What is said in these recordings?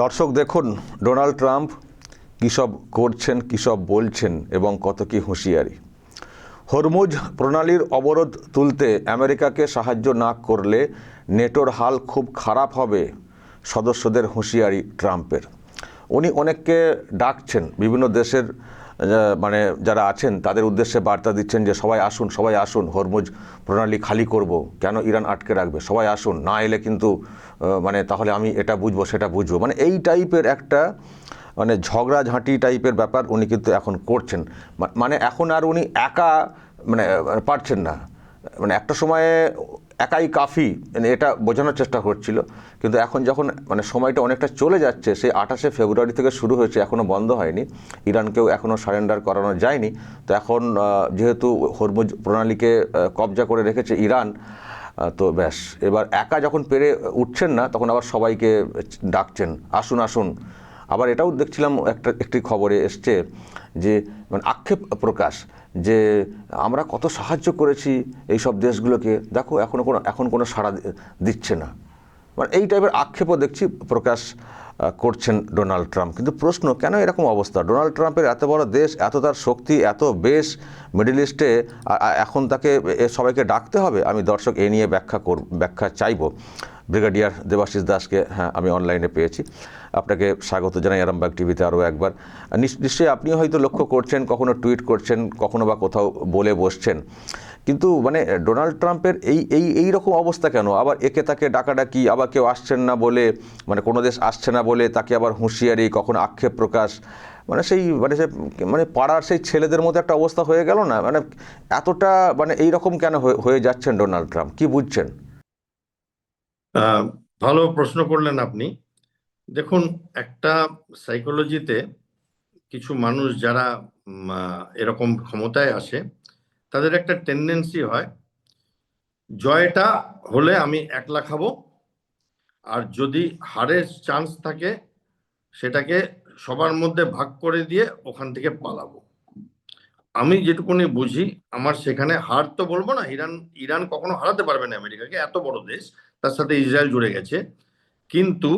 দর্শক দেখুন, Donald Trump কী সব করছেন, কী সব বলছেন এবং কত কী হুঁশিয়ারি। হরমুজ প্রণালীর অবরোধ তুলতে আমেরিকাকে সাহায্য না করলে নেটোর হাল খুব খারাপ হবে, সদস্যদের হুঁশিয়ারি ট্রাম্পের। উনি অনেককে ডাকছেন, বিভিন্ন দেশের মানে যারা আছেন তাদের উদ্দেশ্যে বার্তা দিচ্ছেন যে সবাই আসুন, সবাই আসুন, হরমুজ প্রণালী খালি করব, কেন ইরান আটকে রাখবে, সবাই আসুন, না এলে কিন্তু মানে তাহলে আমি এটা বুঝবো সেটা বুঝবো, মানে এই টাইপের একটা মানে ঝগড়াঝাঁটি টাইপের ব্যাপার উনি কিন্তু এখন করছেন। মানে এখন আর উনি একা মানে পারছেন না, মানে একটা সময়ে একাই কাফি, মানে এটা বোঝানোর চেষ্টা করছিল। কিন্তু এখন যখন মানে সময়টা অনেকটা চলে যাচ্ছে, সেই 28শে ফেব্রুয়ারি থেকে শুরু হয়েছে, এখনও বন্ধ হয়নি, ইরানকেও এখনও সারেন্ডার করানো যায়নি। তো এখন যেহেতু হরমুজ প্রণালীকে কবজা করে রেখেছে ইরান, তো ব্যাস এবার একা যখন পেরে উঠছেন না, তখন আবার সবাইকে ডাকছেন, আসুন আসুন। আবার এটাও দেখছিলাম একটি খবরে এসছে যে মানে আক্ষেপ প্রকাশ যে আমরা কত সাহায্য করেছি এই সব দেশগুলোকে, দেখো এখন কোনো সাড়া দিচ্ছে না। মানে এই টাইপের আক্ষেপও দেখছি প্রকাশ করছেন ডোনাল্ড ট্রাম্প। কিন্তু প্রশ্ন, কেন এরকম অবস্থা? ডোনাল্ড ট্রাম্পের এত বড় দেশ, এত তার শক্তি, এত বেশ মিডল ইস্টে, এখন তাকে সবাইকে ডাকতে হবে? আমি দর্শক এ নিয়ে ব্যাখ্যা চাইব। ব্রিগেডিয়ার দেবাশিস দাসকে আমি অনলাইনে পেয়েছি। আপনাকে স্বাগত জানাই আরামবাগ টিভিতে আরও একবার। নিশ্চয়ই আপনিও হয়তো লক্ষ্য করছেন, কখনো টুইট করছেন, কখনো বা কোথাও বলে বসছেন। কিন্তু মানে ডোনাল্ড ট্রাম্পের এই রকম অবস্থা কেন? আবার একে তাকে ডাকাডাকি, আবার কেউ আসছেন না বলে, মানে কোনো দেশ আসছে না বলে তাকে আবার হুঁশিয়ারি, কখনো আক্ষেপ প্রকাশ, মানে সে মানে পাড়ার সেই ছেলেদের মতো একটা অবস্থা হয়ে গেল না? মানে এতটা মানে এইরকম কেন হয়ে যাচ্ছেন ডোনাল্ড ট্রাম্প, কি বুঝছেন? ভালো প্রশ্ন করলেন আপনি। দেখুন, একটা সাইকোলজিতে কিছু মানুষ যারা এরকম ক্ষমতায় আসে, তাদের একটা টেন্ডেন্সি হয়, জয়টা হলে আমি একলা খাবো, আর যদি হারের চান্স থাকে সেটাকে সবার মধ্যে ভাগ করে দিয়ে ওখান থেকে পালাবো। আমি যেটুকুনি বুঝি, আমার সেখানে হার তো বলবো না, ইরান ইরান কখনো হারাতে পারবে না আমেরিকাকে, এত বড় দেশ, তার সাথে ইসরায়েল জুড়ে গেছে। কিন্তু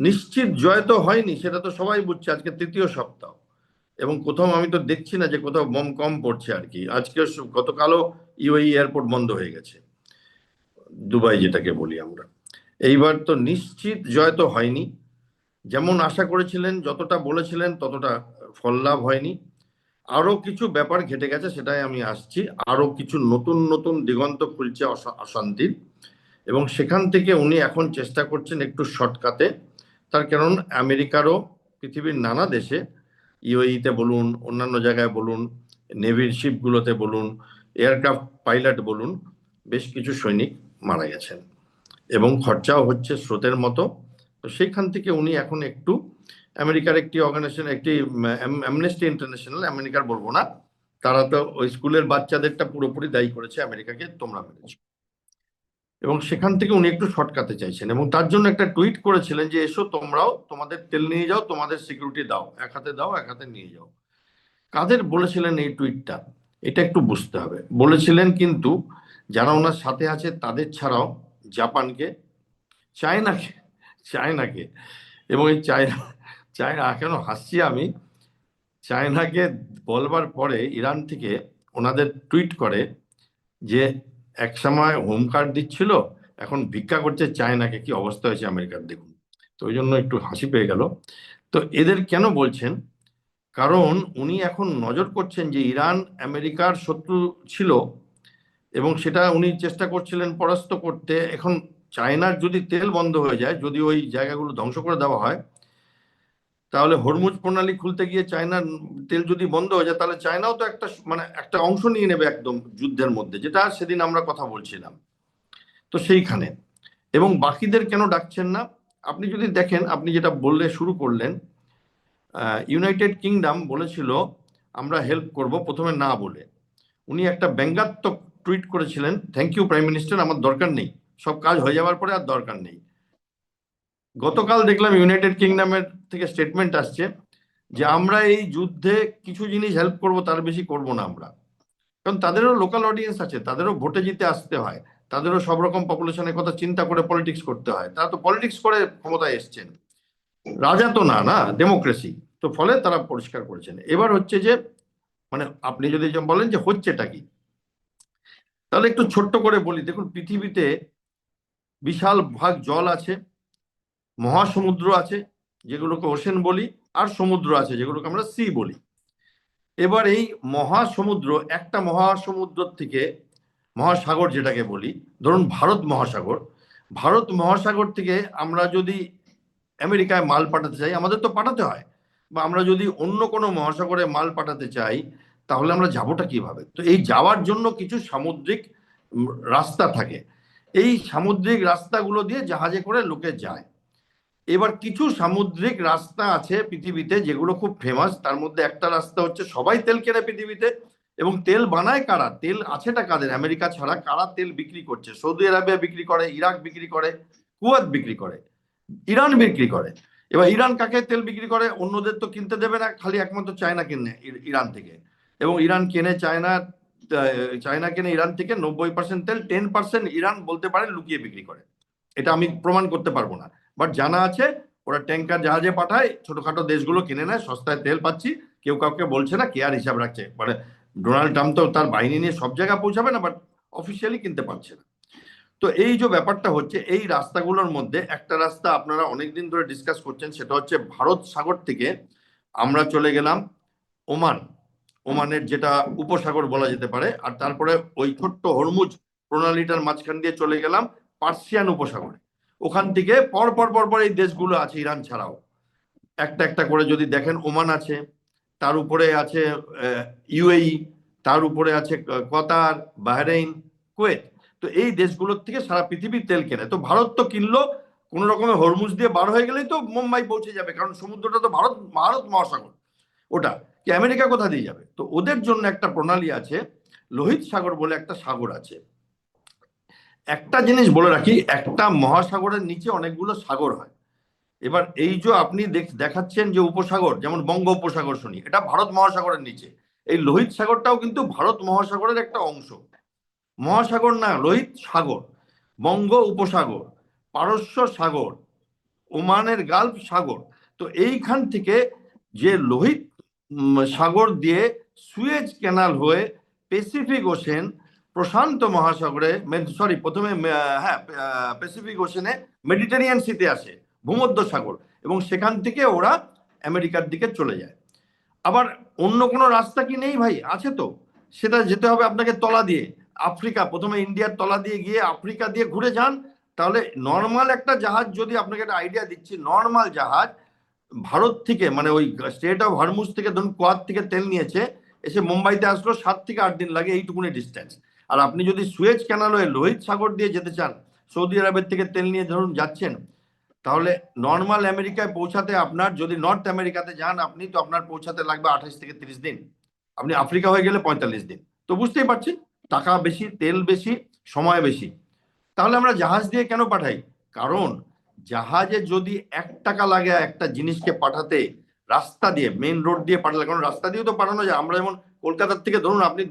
নিশ্চিত জয় তো হয়নি, সেটা তো সবাই বুঝছে। আজকে তৃতীয় সপ্তাহ, এবং কোথাও আমি তো দেখছি না যে কোথাও বোম কম পড়ছে আর কি। আজকে গতকালও ইউএই এয়ারপোর্ট বন্ধ হয়ে গেছে, দুবাই যেটাকে বলি আমরা। এইবার তো নিশ্চিত জয় তো হয়নি। যেমন আশা করেছিলেন, যতটা বলেছিলেন ততটা ফল লাভ হয়নি। আরো কিছু ব্যাপার ঘটে গেছে, সেটাই আমি আসছি। আরো কিছু নতুন নতুন দিগন্ত খুলছে অশান্তির, এবং সেখান থেকে উনি এখন চেষ্টা করছেন একটু শর্টকাটে। তার কারণ আমেরিকারও পৃথিবীর নানা দেশে, ইউএইতে বলুন, অন্যান্য জায়গায় বলুন, নেভির শিপগুলোতে বলুন, এয়ারক্রাফট পাইলট বলুন, বেশ কিছু সৈনিক মারা গেছেন, এবং খরচাও হচ্ছে স্রোতের মতো। তো সেইখান থেকে উনি এখন একটু আমেরিকার একটি অর্গানাইজেশন, একটি অ্যামনেস্টি ইন্টারন্যাশনাল, আমেরিকার বলবো না, তারা তো ওই স্কুলের বাচ্চাদেরটা পুরোপুরি দায়ী করেছে আমেরিকাকে, তোমরা মেরেছো। এবং সেখান থেকে উনি একটু শর্টকাটে চাইছেন, এবং তার জন্য একটা টুইট করেছিলেন যে এসো তোমরাও, তোমাদের তেল নিয়ে যাও, তোমাদের সিকিউরিটি দাও, এক হাতে দাও, এক হাতে নিয়ে যাও। কাদের বলেছিলেন এই টুইটটা, এটা একটু বুঝতে হবে। বলেছিলেন কিন্তু যারা ওনার সাথে আছে তাদের ছাড়াও জাপানকে, চায়নাকে, চায়নাকে এবং এই চায়না, চায়না কেন হাসছি আমি, চায়নাকে বলবার পরে ইরান থেকে ওনাদের টুইট করে যে এক সময় হোমকার্ড দিচ্ছিল, এখন ভিক্ষা করছে চায়নাকে, কি অবস্থা হয়েছে আমেরিকার দেখুন। তো ওই জন্য একটু হাসি পেয়ে গেল। তো এদের কেন বলছেন, কারণ উনি এখন নজর করছেন যে ইরান আমেরিকার শত্রু ছিল, এবং সেটা উনি চেষ্টা করছিলেন পরাস্ত করতে। এখন চায়নার যদি তেল বন্ধ হয়ে যায়, যদি ওই জায়গাগুলো ধ্বংস করে দেওয়া হয়, তাহলে হরমুজ প্রণালী খুলতে গিয়ে চায়নার তেল যদি বন্ধ হয়ে যায়, তাহলে চায়নাও তো একটা মানে একটা অংশ নিয়ে নেবে একদম যুদ্ধের মধ্যে, যেটা সেদিন আমরা কথা বলছিলাম। তো সেইখানে, এবং বাকিদের কেন ডাকছেন না? আপনি যদি দেখেন, আপনি যেটা বললে শুরু করলেন, ইউনাইটেড কিংডম বলেছিল আমরা হেল্প করব, প্রথমে না বলে উনি একটা ব্যঙ্গাত্মক টুইট করেছিলেন, থ্যাংক ইউ প্রাইম মিনিস্টার, আমার দরকার নেই, সব কাজ হয়ে যাওয়ার পরে আর দরকার নেই। গতকাল দেখলাম ইউনাইটেড কিংডমের থেকে স্টেটমেন্ট আসছে যে আমরা এই যুদ্ধে কিছু জিনিস হেল্প করব, তার বেশি করব না আমরা। কারণ তাদেরও লোকাল অডিয়েন্স আছে, তাদেরও ভোটে জিতে আসতে হয়, তাদেরও সব রকম পপুলেশনের কথা চিন্তা করে পলিটিক্স করতে হয়, তারা তো পলিটিক্স করে ক্ষমতায় এসছেন। রাজা তো না, না ডেমোক্রেসি। তো ফলে তারা পরিষ্কার করেছেন। এবার হচ্ছে যে মানে আপনি যদি বলেন যে হচ্ছেটা কি, তাহলে একটু ছোট্ট করে বলি। দেখুন, পৃথিবীতে বিশাল ভাগ জল আছে, মহাসমুদ্র আছে যেগুলোকে ওশেন বলি, আর সমুদ্র আছে যেগুলোকে আমরা সি বলি। এবার এই মহাসমুদ্র, একটা মহাসমুদ্র থেকে, মহাসাগর যেটাকে বলি, ধরুন ভারত মহাসাগর, ভারত মহাসাগর থেকে আমরা যদি আমেরিকায় মাল পাঠাতে চাই, আমাদের তো পাঠাতে হয়, বা আমরা যদি অন্য কোনো মহাসাগরে মাল পাঠাতে চাই, তাহলে আমরা যাবোটা কিভাবে? তো এই যাওয়ার জন্য কিছু সামুদ্রিক রাস্তা থাকে। এই সামুদ্রিক রাস্তাগুলো দিয়ে জাহাজে করে লোকে যায়। এবার কিছু সামুদ্রিক রাস্তা আছে পৃথিবীতে যেগুলো খুব ফেমাস। তার মধ্যে একটা রাস্তা হচ্ছে, সবাই তেল কেনে পৃথিবীতে, এবং তেল বানায় কারা, তেল আছেটা কাদের, আমেরিকা ছাড়া কারা তেল বিক্রি করছে? সৌদি আরবিয়া বিক্রি করে, ইরাক বিক্রি করে, কুয়েত বিক্রি করে, ইরান বিক্রি করে। এবার ইরান কাকে তেল বিক্রি করে? অন্যদের তো কিনতে দেবে না, খালি একমাত্র চায়না কিনে ইরান থেকে। এবং ইরান কেনে চায়না, চায়না কেনে ইরান থেকে 90% তেল, 10% ইরান বলতে পারে লুকিয়ে বিক্রি করে। এটা আমি প্রমাণ করতে পারবো না, বাট জানা আছে। ওরা ট্যাঙ্কার জাহাজে পাঠায়, ছোটখাটো দেশগুলো কিনে নেয়, সস্তায় তেল পাচ্ছি, কেউ কাউকে বলছে না, কেয়ার হিসাব রাখছে। মানে ডোনাল্ড ট্রাম্প তো তার বাহিনী নিয়ে সব জায়গায় পৌঁছাবে না, বাট অফিসিয়ালি কিনতে পারছে না। তো এই যে ব্যাপারটা হচ্ছে, এই রাস্তাগুলোর মধ্যে একটা রাস্তা আপনারা অনেকদিন ধরে ডিসকাস করছেন, সেটা হচ্ছে ভারত সাগর থেকে আমরা চলে গেলাম ওমান, ওমানের যেটা উপসাগর বলা যেতে পারে, আর তারপরে ওই ছোট্ট হরমুজ প্রণালীটার মাঝখান দিয়ে চলে গেলাম পার্সিয়ান উপসাগরে। ওখান থেকে পর পর পর পর এই দেশগুলো আছে, ইরান ছাড়াও একটা একটা করে যদি দেখেন, ওমান আছে, তার উপরে আছে ইউএই, তার উপরে আছে কাতার, বাহরাইন, কুয়েত। তো এই দেশগুলোর থেকে সারা পৃথিবীর তেল কেনে। তো ভারত তো কিনলো, কোন রকমের হরমুজ দিয়ে বার হয়ে গেলেই তো মুম্বাই পৌঁছে যাবে, কারণ সমুদ্রটা তো ভারত ভারত মহাসাগর। ওটা কি আমেরিকা কোথা দিয়ে যাবে? তো ওদের জন্য একটা প্রণালী আছে, লোহিত সাগর বলে একটা সাগর আছে। একটা জিনিস বলে রাখি, একটা মহাসাগরের নিচে অনেকগুলো সাগর হয়। এবার এই যে আপনি দেখাচ্ছেন যে উপসাগর, যেমন বঙ্গ উপসাগর শুনি, এটা ভারত মহাসাগরের নিচে। এই লোহিত সাগরটাও কিন্তু ভারত মহাসাগরের একটা অংশ। মহাসাগর না, লোহিত সাগর, বঙ্গ উপসাগর, পারস্য সাগর, ওমানের গালফ সাগর। তো এইখান থেকে যে লোহিত সাগর দিয়ে সুয়েজ ক্যানাল হয়ে প্যাসিফিক ওশেন, প্রশান্ত মহাসাগরে, সরি প্রথমে হ্যাঁ প্যাসিফিক ওশেনে মেডিটেরিয়ান সিতে আসে, ভূমধ্য সাগর, এবং সেখান থেকে ওরা আমেরিকার দিকে চলে যায়। আবার অন্য কোনো রাস্তা কি নেই ভাই? আছে তো। সেটা যেতে হবে আপনাকে তলা দিয়ে, আফ্রিকা, প্রথমে ইন্ডিয়ার তলা দিয়ে গিয়ে আফ্রিকা দিয়ে ঘুরে যান। তাহলে নর্মাল একটা জাহাজ, যদি আপনাকে একটা আইডিয়া দিচ্ছি, নর্মাল জাহাজ ভারত থেকে, মানে ওই স্টেট অফ হরমুজ থেকে, ধরুন কোয়াদ থেকে তেল নিয়েছে, এসে মুম্বাইতে আসলো, 7 থেকে 8 দিন লাগে, এইটুকুনি ডিস্টেন্স। আর আপনি যদি সুয়েজ ক্যানাল হয়ে লোহিত সাগর দিয়ে যেতে চান, সৌদি আরবের থেকে তেল নিয়ে ধরুন যাচ্ছেন, তাহলে নর্মাল আমেরিকায় পৌঁছাতে আপনার, যদি নর্থ আমেরিকাতে যান আপনি, তো আপনার পৌঁছাতে লাগবে 28 থেকে 30 দিন। আপনি আফ্রিকা হয়ে গেলে 45 দিন। তো বুঝতেই পারছেন, টাকা বেশি, তেল বেশি, সময় বেশি। তাহলে আমরা জাহাজ দিয়ে কেন পাঠাই? কারণ জাহাজে যদি 1 টাকা লাগে একটা জিনিসকে পাঠাতে, রাস্তা দিয়ে, মেন রোড দিয়ে পাঠালে, কারণ রাস্তা দিয়ে তো পাঠানো যায়। আমরা যেমন কলকাতার থেকে ধরুন আপনি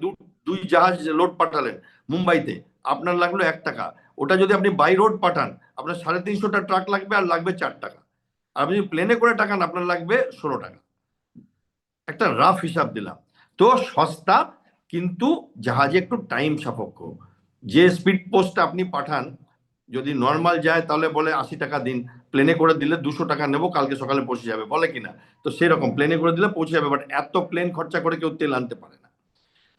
দুই জাহাজ লোড পাঠালেন মুম্বাইতে, আপনার লাগলো 1 টাকা। ওটা যদি আপনি বাই রোড পাঠান, আপনার 350টা ট্রাক লাগবে, আর লাগবে 4 টাকা। আর আপনি প্লেনে করে টাকান, আপনার লাগবে 16 টাকা। একটা রাফ হিসাব দিলাম। তো সস্তা, কিন্তু জাহাজে একটু টাইম সাপেক্ষ। যে স্পিড পোস্ট আপনি পাঠান, যদি নর্মাল যায় তাহলে বলে 80 টাকা দিন, প্লেনে করে দিলে 200 টাকা নেবো, কালকে সকালে পৌঁছে যাবে, বলে কিনা? তো সেরকম প্লেনে করে দিলে পৌঁছে যাবে, বাট এত প্লেন খরচা করে কেউ তেল আনতে পারে না।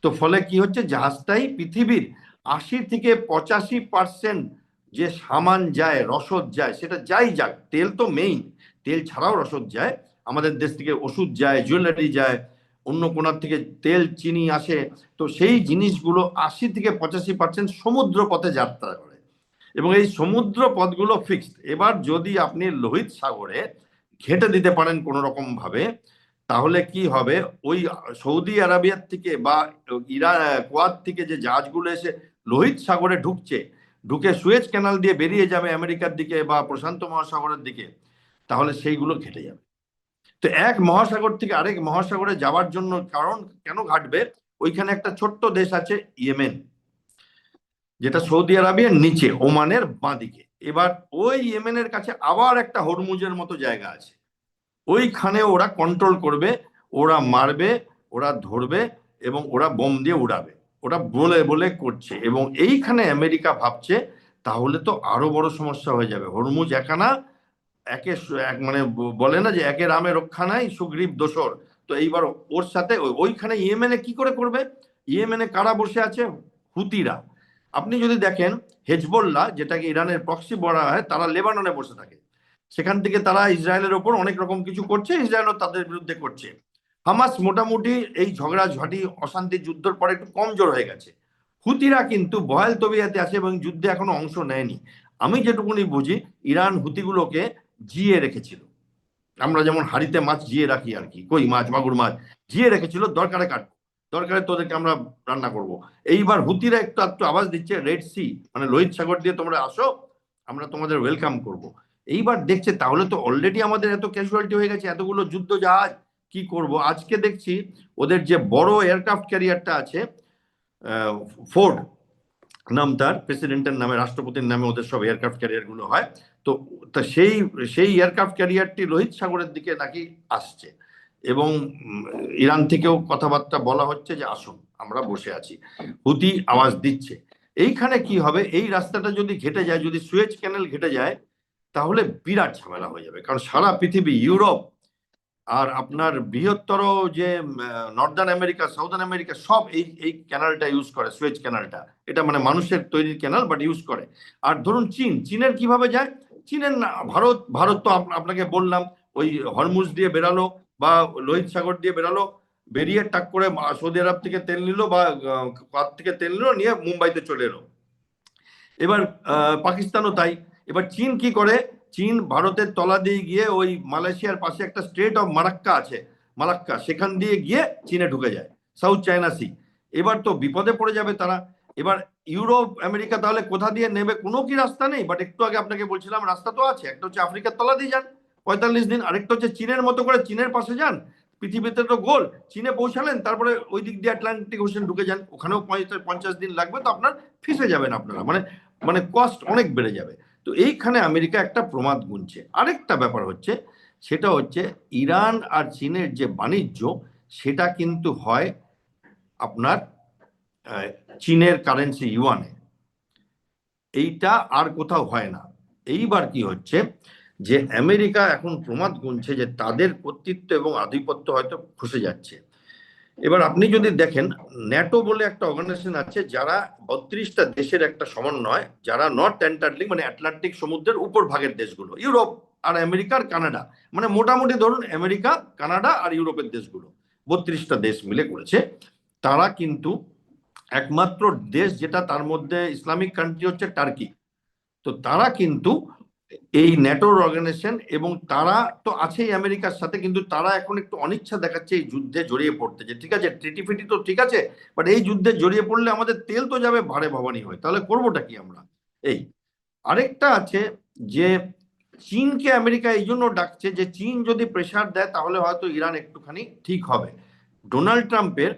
তো ফলে কি হচ্ছে, জাহাজটাই পৃথিবীর 80 থেকে 85% যে সামান যায়, রসদ যায়, সেটা যাই যাক, তেল তো মেইন, তেল ছাড়াও রসদ যায়। আমাদের দেশ থেকে ওষুধ যায়, জুয়েলারি যায়, অন্য কোনার থেকে তেল, চিনি আসে। তো সেই জিনিসগুলো 80 থেকে 85% সমুদ্র পথে যাত্রা করে, এবং এই সমুদ্র পথগুলো ফিক্সড। এবার যদি আপনি লোহিত সাগরে ঘেঁটে দিতে পারেন কোনো রকম ভাবে, তাহলে কি হবে, ওই সৌদি আরবিয়ার থেকে বা ইরান, কোয়াদ থেকে যে জাহাজগুলো এসে লোহিত সাগরে ঢুকছে, ঢুকে সুয়েজ ক্যানাল দিয়ে বেরিয়ে যাবে আমেরিকার দিকে বা প্রশান্ত মহাসাগরের দিকে, তাহলে সেইগুলো ঘেটে যাবে। তো এক মহাসাগর থেকে আরেক মহাসাগরে যাওয়ার জন্য, কারণ কেন ঘাটবে, ওইখানে একটা ছোট্ট দেশ আছে ইয়েমেন, যেটা সৌদি আরবিয়ার নিচে, ওমানের বাঁদিকে। এবার ওই ইয়েমেনের কাছে আবার একটা হরমুজের মতো জায়গা আছে, ওইখানে ওরা কন্ট্রোল করবে, ওরা মারবে, ওরা ধরবে এবং ওরা বোম দিয়ে উড়াবে। ওরা বলে বলে করছে, এবং এইখানে আমেরিকা ভাবছে তাহলে তো আরো বড় সমস্যা হয়ে যাবে। হরমুজ একানা এক মানে বলে না যে একে রামে রক্ষা নাই সুগ্রীব দোসর। তো এইবার ওর সাথে ওইখানে ইয়েমেনে কি করে করবে? ইয়েমেনে কারা বসে আছে? হুতিরা। আপনি যদি দেখেন হেজবোল্লাহ, যেটাকে ইরানের প্রক্সি বলা হয়, তারা লেবাননে বসে থাকে। সেখান থেকে তারা ইসরায়েলের ওপর অনেক রকম কিছু করছে, ইসরায়েলও তাদের বিরুদ্ধে করছে। হামাস মোটামুটি এই ঝগড়াঝাটি অশান্তি যুদ্ধের পরে একটু কমজোর হয়ে গেছে। হুতিরা কিন্তু বহাল তবিয়াতে আছে এবং যুদ্ধে এখনো অংশ নেয়নি। আমি যেটুকুনি বুঝি, ইরান হুতিগুলোকে জিয়ে রেখেছিল, আমরা যেমন হাড়িতে মাছ জিয়ে রাখি আর কি, কই মাছ, মাগুর মাছ জিয়ে রেখেছিল, দরকারে কাটবো, দরকারে তোদেরকে আমরা রান্না করব। এইবার হুতিরা একটু একটু আওয়াজ দিচ্ছে, রেড সি মানে লোহিত সাগর দিয়ে তোমরা আসো, আমরা তোমাদের ওয়েলকাম করব। এইবার দেখছে তাহলে তো অলরেডি আমাদের এত ক্যাজুয়ালিটি হয়ে গেছে, এতগুলো যুদ্ধ জাহাজ, কি করব? আজকে দেখছি ওদের যে বড় এয়ারক্রাফট ক্যারিয়ারটা আছে, ফোর্ড নাম তার, প্রেসিডেন্টের নামে, রাষ্ট্রপতির নামে ওদের সব এয়ারক্রাফট ক্যারিয়ার গুলো হয়। তো তা সেই সেই এয়ারক্রাফট ক্যারিয়ারটি লোহিত সাগরের দিকে নাকি আসছে, এবং ইরান থেকেও কথাবার্তা বলা হচ্ছে যে আসুন, আমরা বসে আছি। হুতি আওয়াজ দিচ্ছে। এইখানে কি হবে, এই রাস্তাটা যদি ঘেটে যায়, যদি সুয়েজ ক্যানেল ঘেটে যায়, তাহলে বিরাট ঝামেলা হয়ে যাবে। কারণ সারা পৃথিবী, ইউরোপ আর আপনার বৃহত্তর যে নর্দার্ন আমেরিকা, সাউদার্ন আমেরিকা, সব এই এই ক্যানালটা ইউজ করে, সুয়েজ ক্যানালটা। এটা মানে মানুষের তৈরি ক্যানাল, বাট ইউজ করে। আর ধরুন চীনের কিভাবে যায়? চীনের ভারত তো আপনাকে বললাম, ওই হরমুজ দিয়ে বেরালো বা লোহিত সাগর দিয়ে বেরালো, বেরিয়ে টাক করে সৌদি আরব থেকে তেল নিল বা কাত থেকে তেল নিল, নিয়ে মুম্বাইতে চলে এলো। এবার পাকিস্তানও তাই। এবার চীন কি করে? চীন ভারতের তলা দিয়ে গিয়ে ওই মালয়েশিয়ার পাশে একটা স্ট্রেট অফ মারাক্কা আছে, মালাক্কা, সেখান দিয়ে গিয়ে চীনে ঢুকে যায়, সাউথ চায়না সি। এবার তো বিপদে পড়ে যাবে তারা। এবার ইউরোপ আমেরিকা তাহলে কোথা দিয়ে নেবে? কোনো কি রাস্তা নেই? বাট একটু আগে আপনাকে বলছিলাম রাস্তা তো আছে। একটা হচ্ছে আফ্রিকার তলা দিয়ে যান 45 দিন, আরেকটা হচ্ছে চীনের মতো করে চীনের পাশে যান। পৃথিবীতে তো গোল, চীনে পৌঁছালেন, তারপরে ওই দিক দিয়ে আটলান্টিক ওশান ঢুকে যান, ওখানেও 50 দিন লাগবে। তো আপনার ফেসে যাবেন আপনারা, মানে মানে কস্ট অনেক বেড়ে যাবে। তো এইখানে আমেরিকা একটা প্রমাদ গুনছে। আরেকটা ব্যাপার হচ্ছে, সেটা হচ্ছে ইরান আর চীনের যে বাণিজ্য, সেটা কিন্তু হয় আপনার চীনের কারেন্সি ইউয়ানে, এইটা আর কোথাও হয় না। এইবার কি হচ্ছে, যে আমেরিকা এখন প্রমাদ গুনছে যে তাদের কর্তৃত্ব এবং আধিপত্য হয়তো খসে যাচ্ছে। এবার আপনি যদি দেখেন, ন্যাটো বলে একটা অর্গানাইজেশন আছে, যারা 32টা দেশের একটা সমন্বয়, যারা নর্থ অ্যান্টার্কটিক মানে আটলান্টিক সমুদ্রের উপর ভাগের দেশগুলো, ইউরোপ আর আমেরিকা আর কানাডা, মানে মোটামুটি ধরুন আমেরিকা, কানাডা আর ইউরোপের দেশগুলো, 32টা দেশ মিলে করেছে। তারা কিন্তু একমাত্র দেশ যেটা, তার মধ্যে ইসলামিক কান্ট্রি হচ্ছে টার্কি। তো তারা কিন্তু এই ন্যাটোর অর্গানাইজেশন, এবং তারা তো আছেই আমেরিকার সাথে, কিন্তু তারা এখন একটু অনিচ্ছা দেখাচ্ছে এই যুদ্ধে জড়িয়ে পড়তে। যে ঠিক আছে, ট্রিটি ফিটি তো ঠিক আছে, বাট এই যুদ্ধে জড়িয়ে পড়লে আমাদের তেল তো যাবে ভারে ভবানি হয়, তাহলে করবোটা কি আমরা? এই আরেকটা আছে যে চীনকে আমেরিকা এই জন্য ডাকছে যে চীন যদি প্রেসার দেয় তাহলে হয়তো ইরান একটুখানি ঠিক হবে। ডোনাল্ড ট্রাম্পের,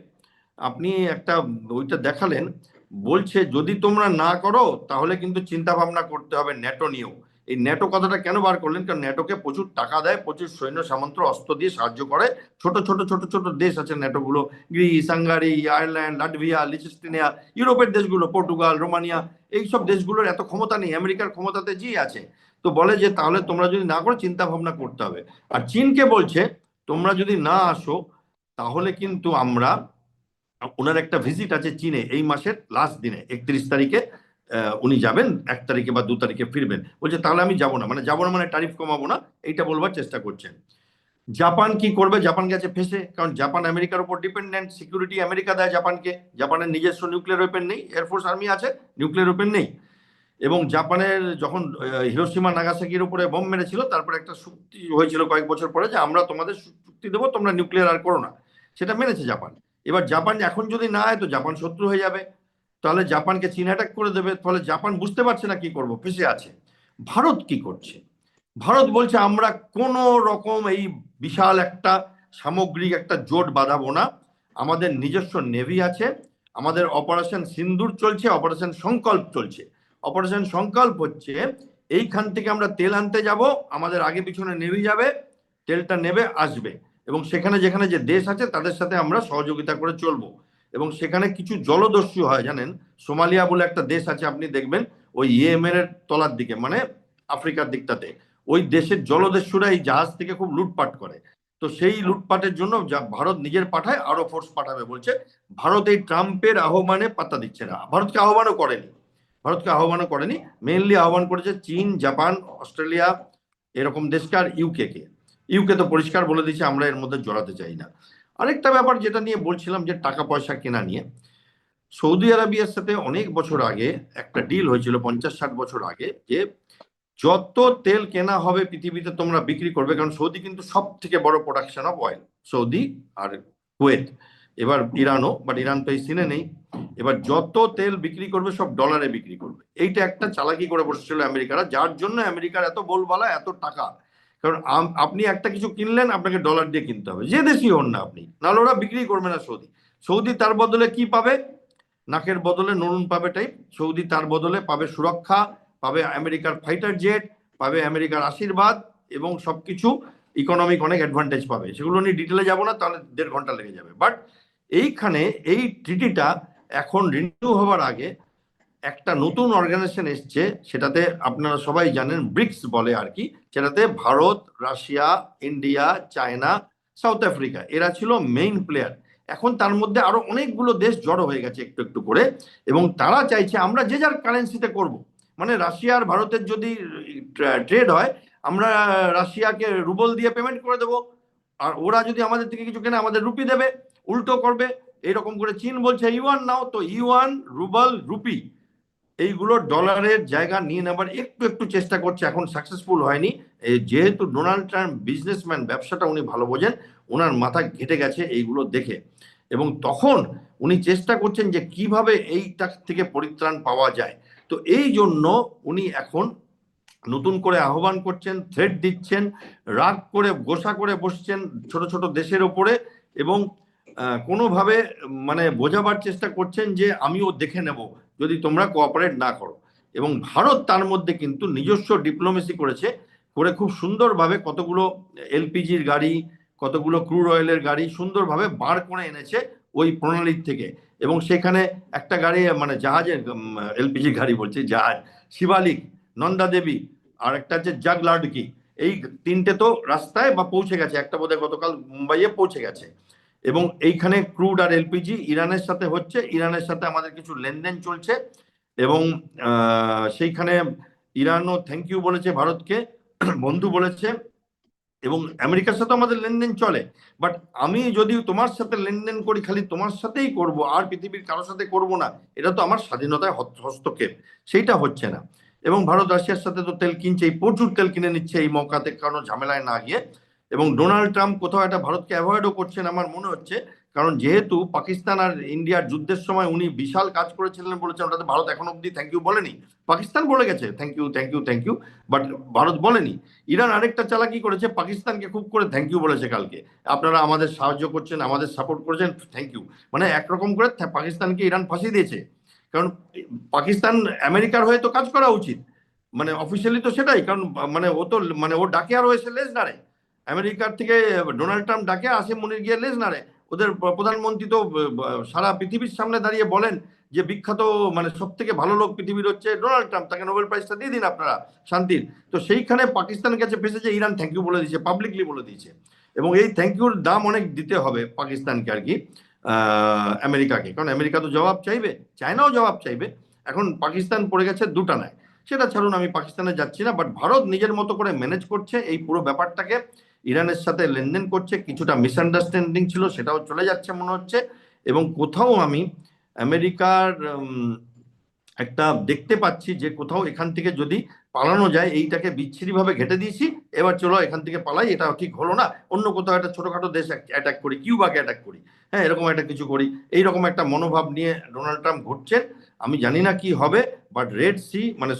আপনি একটা ওইটা দেখালেন, বলছে যদি তোমরা না করো তাহলে কিন্তু চিন্তা ভাবনা করতে হবে ন্যাটো নিয়েও। এই ন্যাটো কথাটা কেন বার করলেন? কারণ ন্যাটোকে প্রচুর টাকা দেয়, প্রচুর সৈন্য সামন্ত অস্ত্র দিয়ে সাহায্য করে। ছোট ছোট ছোট ছোট দেশ আছে ন্যাটো গুলো, গ্রিস, হাঙ্গারি, আয়ারল্যান্ড, লাটভিয়া, লিচেস্টিনিয়া, ইউরোপের দেশগুলো, পর্তুগাল, রোমানিয়া, এইসব দেশগুলোর এত ক্ষমতা নেই, আমেরিকার ক্ষমতাতে জি আছে। তো বলে যে তাহলে তোমরা যদি না করো চিন্তা ভাবনা করতে হবে। আর চীনকে বলছে তোমরা যদি না আসো তাহলে কিন্তু আমরা, ওনার একটা ভিজিট আছে চীনে এই মাসের লাস্ট দিনে 31 তারিখে, উনি যাবেন, 1 তারিখে বা 2 তারিখে ফিরবেন। বলছে তাহলে আমি যাবো না, মানে যাবো না মানে ট্যারিফ কমাবো না, এইটা বলবার চেষ্টা করছেন। জাপান কি করবে? জাপান গেছে ফেসে, কারণ জাপান আমেরিকার উপর ডিপেন্ডেন্ট, সিকিউরিটি আমেরিকা দেয় জাপানকে। জাপানের নিজস্ব নিউক্লিয়ার ওয়েপেন নেই, এয়ারফোর্স আর্মি আছে, নিউক্লিয়ার ওয়েপেন নেই। এবং জাপানের যখন হিরোশিমা নাগাসাকির উপরে বোম মেরেছিল, তারপরে একটা চুক্তি হয়েছিল কয়েক বছর পরে যে আমরা তোমাদের চুক্তি দেবো, তোমরা নিউক্লিয়ার আর করো না, সেটা মেনেছে জাপান। এবার জাপান এখন যদি না হয় তো জাপান শত্রু হয়ে যাবে, তাহলে জাপানকে চীন অ্যাটাক করে দেবে। ফলে জাপান বুঝতে পারছে না কি করব, ফেসে আছে। ভারত কি করছে? ভারত বলছে আমরা কোন রকম এই বিশাল একটা সামগ্রিক একটা জোট বাঁধাবো না, আমাদের নিজস্ব নেভি আছে, আমাদের অপারেশন সিন্দুর চলছে, অপারেশন সংকল্প চলছে। অপারেশন সংকল্প হচ্ছে এইখান থেকে আমরা তেল আনতে যাব, আমাদের আগে পিছনে নেভি যাবে, তেলটা নেবে আসবে, এবং সেখানে যেখানে যে দেশ আছে তাদের সাথে আমরা সহযোগিতা করে চলবো। এবং সেখানে কিছু জলদস্যু হয় জানেন, সোমালিয়া বলে একটা দেশ আছে, আপনি দেখবেন ওই ইয়েমেনের তলার দিকে, মানে আফ্রিকার দিকটাতে, ওই দেশের জলদস্যুরা এই জাহাজ থেকে খুব লুটপাট করে। তো সেই লুটপাটের জন্য ভারত নিজের পাঠায়, আরো ফোর্স পাঠাবে বলছে। ভারত এই ট্রাম্পের আহ্বানে পাত্তা দিচ্ছে না, ভারতকে আহ্বানও করেনি, মেইনলি আহ্বান করেছে চীন, জাপান, অস্ট্রেলিয়া, এরকম দেশকে, আর ইউকে তো পরিষ্কার বলে দিচ্ছে আমরা এর মধ্যে জড়াতে চাই না। আরেকটা ব্যাপার যেটা নিয়ে বলছিলাম, যে টাকা পয়সা কেনা নিয়ে, সৌদি আরবিয়ার সাথে অনেক বছর আগে একটা ডিল হয়েছিল, 50-60 বছর আগে, যে যত তেল কেনা হবে পৃথিবীতে তোমরা বিক্রি করবে, কারণ সৌদি কিন্তু সব থেকে বড় প্রোডাকশন অফ অয়েল, সৌদি আর কুয়েত, এবার ইরানও, বাট ইরান তো এই সিনে নেই। এবার যত তেল বিক্রি করবে সব ডলারে বিক্রি করবে, এইটা একটা চালাকি করে বসেছিল আমেরিকারা, যার জন্য আমেরিকার এত বলবালা, এত টাকা। কারণ আপনি একটা কিছু কিনলেন, আপনাকে ডলার দিয়ে কিনতে হবে, যে দেশই হন না আপনি, নাহলে ওরা বিক্রি করবে না। সৌদি তার বদলে কি পাবে? নাকের বদলে নুন পাবে টাইপ। সৌদি তার বদলে পাবে সুরক্ষা, পাবে আমেরিকার ফাইটার জেট, পাবে আমেরিকার আশীর্বাদ, এবং সবকিছু ইকোনমিক অনেক অ্যাডভান্টেজ পাবে। সেগুলো নিয়ে ডিটেলে যাবো না, তাহলে 1.5 ঘন্টা লেগে যাবে। বাট এইখানে এই ট্রিটিটা এখন রিনিউ হওয়ার আগে একটা নতুন অর্গানাইজেশন এসছে, সেটাতে আপনারা সবাই জানেন ব্রিক্স বলে আর কি, সেটাতে Bharat, Russia, India, China, south Africa, এরা ছিল মেইন প্লেয়ার। এখন তার মধ্যে আরো অনেকগুলো দেশ জড়ো হয়ে গেছে একটু একটু করে, এবং তারা চাইছে আমরা যে যার কারেন্সিতে করব। মানে রাশিয়া আর ভারতের যদি ট্রেড হয়, আমরা রাশিয়াকে রুবল দিয়ে পেমেন্ট করে দেবো, আর ওরা যদি আমাদের থেকে কিছু কেনে আমাদের রুপি দেবে, উল্টো করবে। এইরকম করে চীন বলছে ইউয়ান নাও, তো ইউয়ান, রুবল, রুপি, এইগুলো ডলারের জায়গা নিয়ে নেবার একটু একটু চেষ্টা করছে, এখন সাকসেসফুল হয়নি। যেহেতু ডোনাল্ড ট্রাম্প বিজনেসম্যান, ব্যবসাটা উনি ভালো বোঝেন, ওনার মাথা ঘেটে গেছে এইগুলো দেখে, এবং তখন উনি চেষ্টা করছেন যে কিভাবে এইটা থেকে পরিত্রাণ পাওয়া যায়। তো এই জন্য উনি এখন নতুন করে আহ্বান করছেন, থ্রেট দিচ্ছেন, রাগ করে গোসা করে বসছেন ছোট ছোট দেশের ওপরে, এবং কোনোভাবে মানে বোঝাবার চেষ্টা করছেন যে আমিও দেখে নেব যদি তোমরা কোঅপারেট না করো। এবং ভারত তার মধ্যে কিন্তু নিজস্ব ডিপ্লোমেসি করেছে, করে খুব সুন্দরভাবে কতগুলো এলপিজির গাড়ি, কতগুলো ক্রুড অয়েলের গাড়ি সুন্দরভাবে বার করে এনেছে ওই প্রণালীর থেকে। এবং সেখানে একটা গাড়ি, মানে জাহাজের, এলপিজি গাড়ি বলছে, জাহাজ, শিবালিক, নন্দা দেবী, আর একটা হচ্ছে জাগলাডকি, এই তিনটে তো রাস্তায় বা পৌঁছে গেছে, একটা বোধহয় গতকাল মুম্বাইয়ে পৌঁছে গেছে। এবং এইখানে ক্রুড আর এলপিজি ইরানের সাথে হচ্ছে, ইরানের সাথে আমাদের কিছু লেনদেন চলছে, এবং সেইখানে ইরানও থ্যাংক ইউ বলেছে ভারতকে, বন্ধু বলেছে, এবং আমেরিকার সাথে আমাদের লেনদেন চলে। বাট আমি যদি তোমার সাথে লেনদেন করি, খালি তোমার সাথেই করব, আর পৃথিবীর কারোর সাথে করব না, এটা তো আমার স্বাধীনতায় হস্তক্ষেপ, সেইটা হচ্ছে না। এবং ভারত রাশিয়ার সাথে তো তেল কিনছে, প্রচুর তেল কিনে নিচ্ছে এই মৌকাতে, কারণ ঝামেলায় না গিয়ে। এবং ডোনাল্ড ট্রাম্প কোথাও একটা ভারতকে অ্যাভয়েডও করছেন আমার মনে হচ্ছে, কারণ যেহেতু পাকিস্তান আর ইন্ডিয়ার যুদ্ধের সময় উনি বিশাল কাজ করেছিলেন বলেছেন, ওটাতে ভারত এখন অব্দি থ্যাংক ইউ বলেনি। পাকিস্তান বলে গেছে thank you thank you thank you, but Bharat বলেনি। ইরান আরেকটা চালাকি করেছে, পাকিস্তানকে খুব করে থ্যাংক ইউ বলেছে কালকে, আপনারা আমাদের সাহায্য করছেন, আমাদের সাপোর্ট করেছেন, থ্যাংক ইউ। মানে একরকম করে পাকিস্তানকে ইরান ফাঁসিয়ে দিয়েছে, কারণ পাকিস্তান আমেরিকার হয়ে তো কাজ করা উচিত, মানে অফিসিয়ালি তো সেটাই, কারণ মানে ও তো, মানে ও ডাকে আর ও এসে লেজ নাড়ে, আমেরিকার থেকে ডোনাল্ড ট্রাম্প ডাকে, আসিম মুনির গিয়ে লেজ নাড়ে। ওদের প্রধানমন্ত্রী তো সারা পৃথিবীর সামনে দাঁড়িয়ে বলেন যে বিখ্যাত, মানে সব থেকে ভালো লোক পৃথিবীর হচ্ছে ডোনাল্ড ট্রাম্প, তাকে নোবেল প্রাইজটা দিয়ে দিন আপনারা শান্তির। তো সেইখানে পাকিস্তানের কাছে ফেসেছে, ইরান থ্যাংক ইউ বলে দিয়েছে, পাবলিকলি বলে দিয়েছে। এবং এই থ্যাংক ইউর দাম অনেক দিতে হবে পাকিস্তানকে আর কি, আমেরিকাকে, কারণ আমেরিকা তো জবাব চাইবে, চায়নাও জবাব চাইবে। এখন পাকিস্তান পড়ে গেছে দুটানায়, সেটা ছাড়ুন, আমি পাকিস্তানে যাচ্ছি না। বাট ভারত নিজের মতো করে ম্যানেজ করছে এই পুরো ব্যাপারটাকে, ইরানের সাথে লেনদেন করছে, কিছুটা মিসআন্ডারস্ট্যান্ডিং ছিল সেটাও চলে যাচ্ছে মনে হচ্ছে। এবং কোথাও আমি আমেরিকার একটা দেখতে পাচ্ছি যে কোথাও এখান থেকে যদি পালানো যায়, এইটাকে বিচ্ছিরিভাবে ঘেটে দিয়েছি, এবার চলো এখান থেকে পালাই, এটা ঠিক হলো না, অন্য কোথাও একটা ছোটখাটো দেশ অ্যাটাক করি, কিউবাকে অ্যাটাক করি, হ্যাঁ এরকম একটা কিছু করি, এইরকম একটা মনোভাব নিয়ে ডোনাল্ড ট্রাম্প ঘুরছেন। আমি জানি না কি হবে, বাট রেড সি, মানে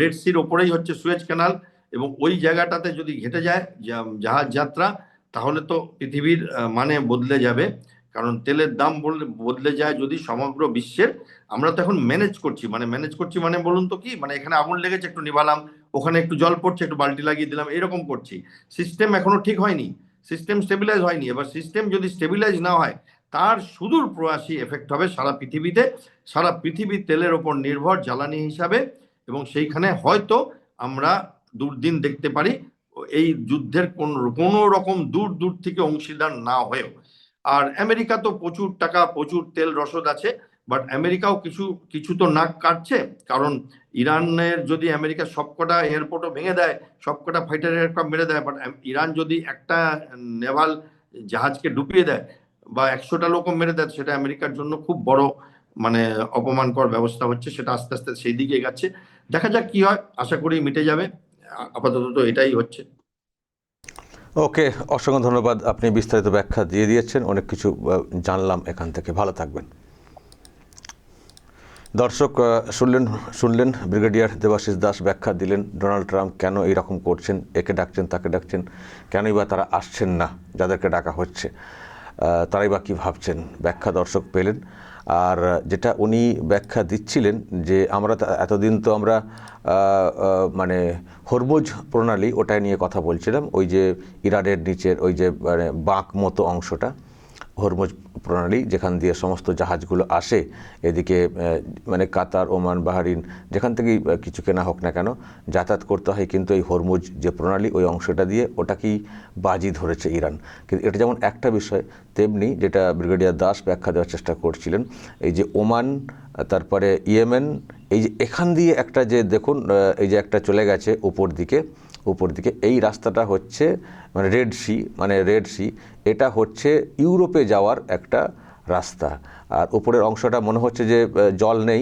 রেড সির ওপরেই হচ্ছে সুয়েজ ক্যানাল, এবং ওই জায়গাটাতে যদি ঘেটে যায় জাহাজ যাত্রা, তাহলে তো পৃথিবীর মানে বদলে যাবে। কারণ তেলের দাম বদলে যায় যদি সমগ্র বিশ্বের, আমরা তো এখন ম্যানেজ করছি, মানে বলুন তো কি, মানে এখানে আগুন লেগেছে একটু নিভালাম, ওখানে একটু জল পড়ছে, একটু বালতি লাগিয়ে দিলাম, এরকম করছি। সিস্টেম এখনো ঠিক হয়নি, সিস্টেম স্টেবিলাইজ হয়নি। এবার সিস্টেম যদি স্টেবিলাইজ না হয়, তার সুদূর প্রয়াসী এফেক্ট হবে সারা পৃথিবীতে। সারা পৃথিবী তেলের ওপর নির্ভর জ্বালানি হিসাবে, এবং সেইখানে হয়তো আমরা দুর্দিন দেখতে পারি, এই যুদ্ধের কোনো রকম দূর দূর থেকে অংশীদার না হয়েও। আর আমেরিকা তো প্রচুর টাকা, প্রচুর তেল রসদ আছে, বাট আমেরিকাও কিছু কিছু তো নাক কাটছে। কারণ ইরানের যদি আমেরিকা সবকটা এয়ারপোর্টও ভেঙে দেয়, সবকটা ফাইটার এয়ারক্রাফট মেরে দেয়, বাট ইরান যদি একটা নেভাল জাহাজকে ডুবিয়ে দেয় বা 100টা লোকও মেরে দেয়, সেটা আমেরিকার জন্য খুব বড় মানে অপমানকর ব্যবস্থা হচ্ছে। সেটা আস্তে আস্তে সেই দিকে এগাচ্ছে। দেখা যাক কি হয়, আশা করি মিটে যাবে। আপাতত তো এটাই হচ্ছে। ওকে, অসংখ্য ধন্যবাদ, আপনি বিস্তারিত ব্যাখ্যা দিয়ে দিয়েছেন, অনেক কিছু জানলাম এখান থেকে। ভালো থাকবেন। দর্শক শুনলেন ব্রিগেডিয়ার দেবাশিস দাস ব্যাখ্যা দিলেন ডোনাল্ড ট্রাম্প কেন এইরকম করছেন, একে ডাকছেন তাকে ডাকছেন, কেনই বা তারা আসছেন না যাদেরকে ডাকা হচ্ছে, তারাই বা কী ভাবছেন, ব্যাখ্যা দর্শক পেলেন। আর যেটা উনি ব্যাখ্যা দিচ্ছিলেন যে আমরা এতদিন তো আমরা মানে হরমুজ প্রণালী ওটাই নিয়ে কথা বলছিলাম, ওই যে ইরানের নিচের ওই যে মানে বাঁক মতো অংশটা, হরমুজ প্রণালী যেখান দিয়ে সমস্ত জাহাজগুলো আসে এদিকে, মানে কাতার, ওমান, বাহরিন, যেখান থেকেই কিছু কেনা হোক না কেন যাতায়াত করতে হয়, কিন্তু এই হরমুজ যে প্রণালী ওই অংশটা দিয়ে ওটাকেই বাজি ধরেছে ইরান। কিন্তু এটা যেমন একটা বিষয়, তেমনি যেটা ব্রিগেডিয়ার দাস ব্যাখ্যা দেওয়ার চেষ্টা করছিলেন, এই যে ওমান, তারপরে ইয়েমেন, এই যে এখান দিয়ে একটা যে দেখুন এই যে একটা চলে গেছে উপর দিকে এই রাস্তাটা হচ্ছে মানে রেড সি, এটা হচ্ছে ইউরোপে যাওয়ার একটা রাস্তা। আর উপরের অংশটা মনে হচ্ছে যে জল নেই,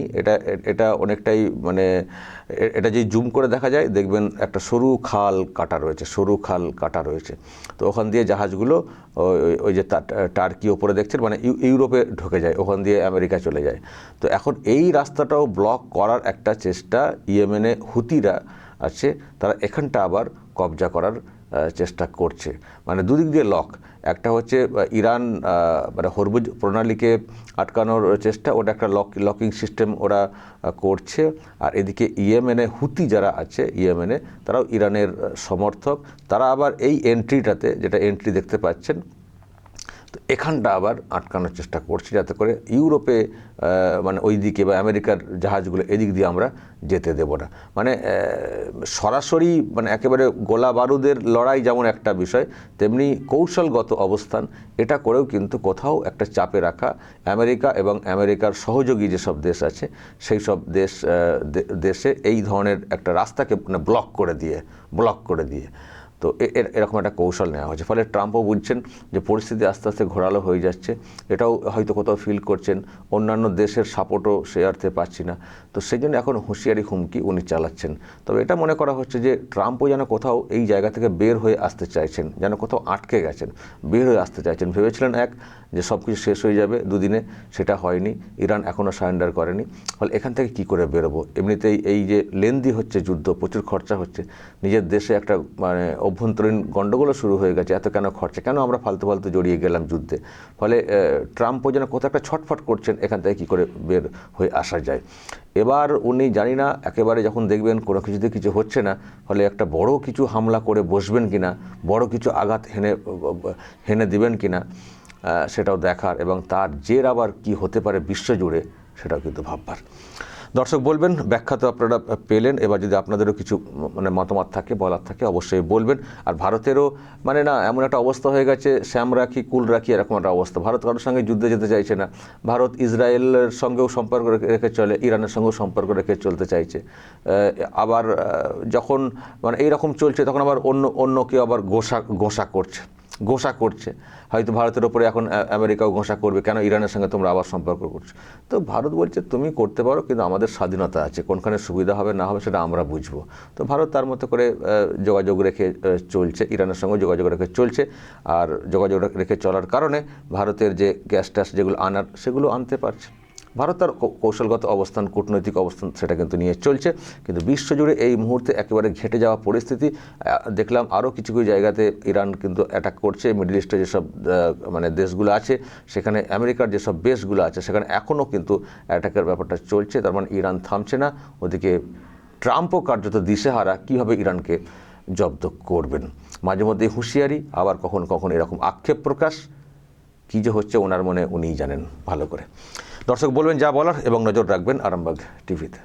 এটা অনেকটাই মানে এটা যে জুম করে দেখা যায় দেখবেন একটা সরু খাল কাটা রয়েছে। তো ওখান দিয়ে জাহাজগুলো ওই যে টার্কি ওপরে দেখছেন মানে ইউরোপে ঢুকে যায়, ওখান দিয়ে আমেরিকা চলে যায়। তো এখন এই রাস্তাটাও ব্লক করার একটা চেষ্টা ইয়েমেনে হুতিরা আছে, তারা এখানটা আবার কবজা করার চেষ্টা করছে। মানে দুদিক দিয়ে লক, একটা হচ্ছে ইরান মানে হরমুজ প্রণালীকে আটকানোর চেষ্টা, ওটা একটা লকিং সিস্টেম ওরা করছে। আর এদিকে ইয়েমেনে হুতি যারা আছে ইয়েমেনে, তারাও ইরানের সমর্থক, তারা আবার এই এন্ট্রিটাতে, যেটা এন্ট্রি দেখতে পাচ্ছেন, তো এখানটা আবার আটকানোর চেষ্টা করছে যাতে করে ইউরোপে মানে ওই দিকে বা আমেরিকার জাহাজগুলো এদিক দিয়ে আমরা যেতে দেব না। মানে সরাসরি মানে একেবারে গোলা বারুদের লড়াই যেমন একটা বিষয়, তেমনি কৌশলগত অবস্থান এটা করেও কিন্তু কোথাও একটা চাপে রাখা আমেরিকা এবং আমেরিকার সহযোগী যেসব দেশ আছে সেই সব দেশে এই ধরনের একটা রাস্তাকে মানে ব্লক করে দিয়ে তো এরকম একটা কৌশল নেওয়া হয়েছে। ফলে ট্রাম্পও বুঝছেন যে পরিস্থিতি আস্তে আস্তে ঘোরালো হয়ে যাচ্ছে, এটাও হয়তো কোথাও ফিল করছেন, অন্যান্য দেশের সাপোর্টও সে অর্থে পাচ্ছি না। তো সেই জন্য এখন হুঁশিয়ারি হুমকি উনি চালাচ্ছেন। তবে এটা মনে করা হচ্ছে যে ট্রাম্পও যেন কোথাও এই জায়গা থেকে বের হয়ে আসতে চাইছেন, যেন কোথাও আটকে গেছেন, বের হয়ে আসতে চাইছেন। ভেবেছিলেন যে সব কিছু শেষ হয়ে যাবে দুদিনে, সেটা হয়নি, ইরান এখনও সারেন্ডার করেনি। ফলে এখান থেকে কি করে বেরোবো, এমনিতেই এই যে লেন্দি হচ্ছে যুদ্ধ, প্রচুর খরচা হচ্ছে, নিজের দেশে একটা মানে অভ্যন্তরীণ গণ্ডগোলও শুরু হয়ে গেছে, এত কেন খরচা, কেন আমরা ফালতু জড়িয়ে গেলাম যুদ্ধে। ফলে ট্রাম্পও যেন কোথাও একটা ছটফট করছেন এখান থেকে কী করে বের হয়ে আসা যায়। এবার উনি জানি না একেবারে যখন দেখবেন কোনো কিছুতে কিছু হচ্ছে না, ফলে একটা বড় কিছু হামলা করে বসবেন কিনা, বড় কিছু আঘাত হেনে দিবেন কিনা, সেটাও দেখার, এবং তার জের আবার কি হতে পারে বিশ্বজুড়ে সেটাও কিন্তু ভাববার। দর্শক বলবেন, ব্যাখ্যা তো আপনারা পেলেন, এবার যদি আপনাদেরও কিছু মানে মতামত থাকে, বলার থাকে অবশ্যই বলবেন। আর ভারতেরও মানে না এমন একটা অবস্থা হয়ে গেছে, শ্যাম রাখি কুল রাখি এরকম একটা অবস্থা। ভারত কারোর সঙ্গে যুদ্ধে যেতে চাইছে না, ভারত ইসরায়েলের সঙ্গেও সম্পর্ক রেখে চলে, ইরানের সঙ্গেও সম্পর্ক রেখে চলতে চাইছে। আবার যখন মানে এইরকম চলছে তখন আবার অন্য কেউ আবার গোসা করছে, হয়তো ভারতের ওপরে এখন আমেরিকাও ঘোষণা করবে, কেন ইরানের সঙ্গে তোমরা আবার সম্পর্ক করছো। তো ভারত বলছে তুমি করতে পারো, কিন্তু আমাদের স্বাধীনতা আছে, কোনখানে সুবিধা হবে না হবে সেটা আমরা বুঝবো। তো ভারত তার মতো করে যোগাযোগ রেখে চলছে, ইরানের সঙ্গে যোগাযোগ রেখে চলছে। আর যোগাযোগ রেখে চলার কারণে ভারতের যে গ্যাস ট্যাস যেগুলো আনার সেগুলো আনতে পারছে। ভারত তার কৌশলগত অবস্থান, কূটনৈতিক অবস্থান সেটা কিন্তু নিয়ে চলছে। কিন্তু বিশ্বজুড়ে এই মুহূর্তে একেবারে ঘেঁটে যাওয়া পরিস্থিতি দেখলাম। আরও কিছু জায়গাতে ইরান কিন্তু অ্যাটাক করছে, মিডল ইস্টে যেসব মানে দেশগুলো আছে সেখানে, আমেরিকার যেসব বেসগুলো আছে সেখানে এখনও কিন্তু অ্যাটাকের ব্যাপারটা চলছে। তার মানে ইরান থামছে না, ওদিকে ট্রাম্পও কার্যত দিশেহারা কীভাবে ইরানকে জব্দ করবেন। মাঝে মধ্যে হুঁশিয়ারি, আবার কখনো কখনো এরকম আক্ষেপ প্রকাশ। কী যে হচ্ছে ওনার মনে উনিই জানেন ভালো করে। দর্শক বলবেন যা বলার এবং নজর রাখবেন আরামবাগ টিভিতে।